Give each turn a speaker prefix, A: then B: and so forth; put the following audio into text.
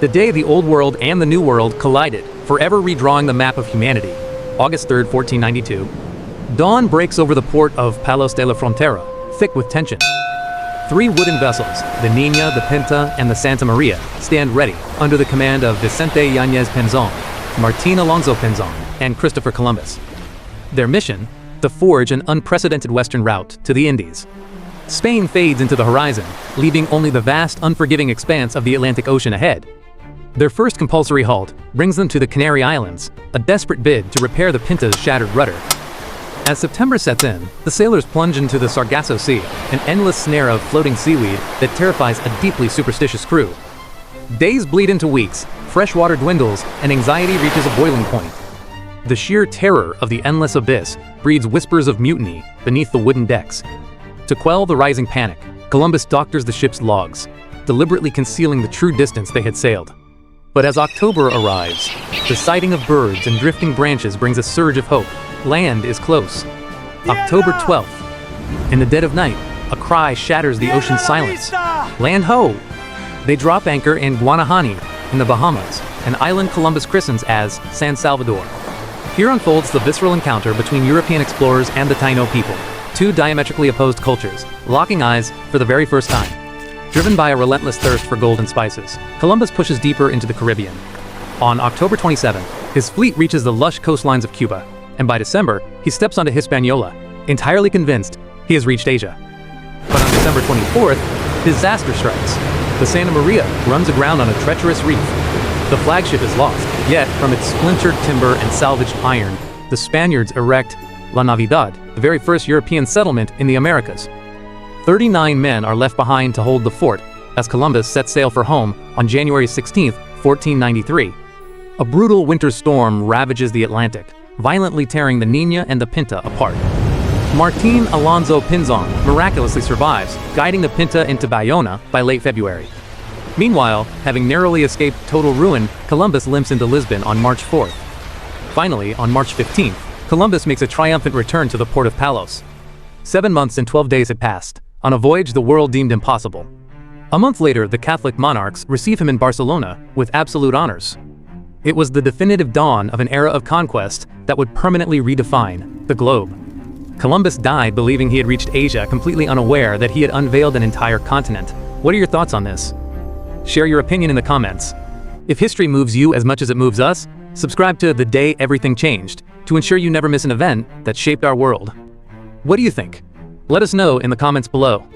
A: The day the Old World and the New World collided, forever redrawing the map of humanity. August 3rd, 1492. Dawn breaks over the port of Palos de la Frontera, thick with tension. Three wooden vessels, the Niña, the Pinta, and the Santa Maria, stand ready under the command of Vicente Yáñez Pinzón, Martín Alonso Pinzón, and Christopher Columbus. Their mission? To forge an unprecedented western route to the Indies. Spain fades into the horizon, leaving only the vast, unforgiving expanse of the Atlantic Ocean ahead. Their first compulsory halt brings them to the Canary Islands, a desperate bid to repair the Pinta's shattered rudder. As September sets in, the sailors plunge into the Sargasso Sea, an endless snare of floating seaweed that terrifies a deeply superstitious crew. Days bleed into weeks, fresh water dwindles, and anxiety reaches a boiling point. The sheer terror of the endless abyss breeds whispers of mutiny beneath the wooden decks. To quell the rising panic, Columbus doctors the ship's logs, deliberately concealing the true distance they had sailed. But as October arrives, the sighting of birds and drifting branches brings a surge of hope. Land is close. October 12th. In the dead of night, a cry shatters the ocean's silence. Land ho! They drop anchor in Guanahani, in the Bahamas, an island Columbus christens as San Salvador. Here unfolds the visceral encounter between European explorers and the Taino people, two diametrically opposed cultures, locking eyes for the very first time. Driven by a relentless thirst for gold and spices, Columbus pushes deeper into the Caribbean. On October 27th, his fleet reaches the lush coastlines of Cuba, and by December, he steps onto Hispaniola, entirely convinced he has reached Asia. But on December 24th, disaster strikes. The Santa Maria runs aground on a treacherous reef. The flagship is lost, yet from its splintered timber and salvaged iron, the Spaniards erect La Navidad, the very first European settlement in the Americas. 39 men are left behind to hold the fort as Columbus sets sail for home on January 16, 1493. A brutal winter storm ravages the Atlantic, violently tearing the Niña and the Pinta apart. Martín Alonso Pinzón miraculously survives, guiding the Pinta into Bayona by late February. Meanwhile, having narrowly escaped total ruin, Columbus limps into Lisbon on March 4th. Finally, on March 15th, Columbus makes a triumphant return to the port of Palos. 7 months and 12 days had passed, on a voyage the world deemed impossible. A month later, the Catholic monarchs receive him in Barcelona with absolute honors. It was the definitive dawn of an era of conquest that would permanently redefine the globe. Columbus died believing he had reached Asia, completely unaware that he had unveiled an entire continent. What are your thoughts on this? Share your opinion in the comments. If history moves you as much as it moves us, subscribe to The Day Everything Changed to ensure you never miss an event that shaped our world. What do you think? Let us know in the comments below.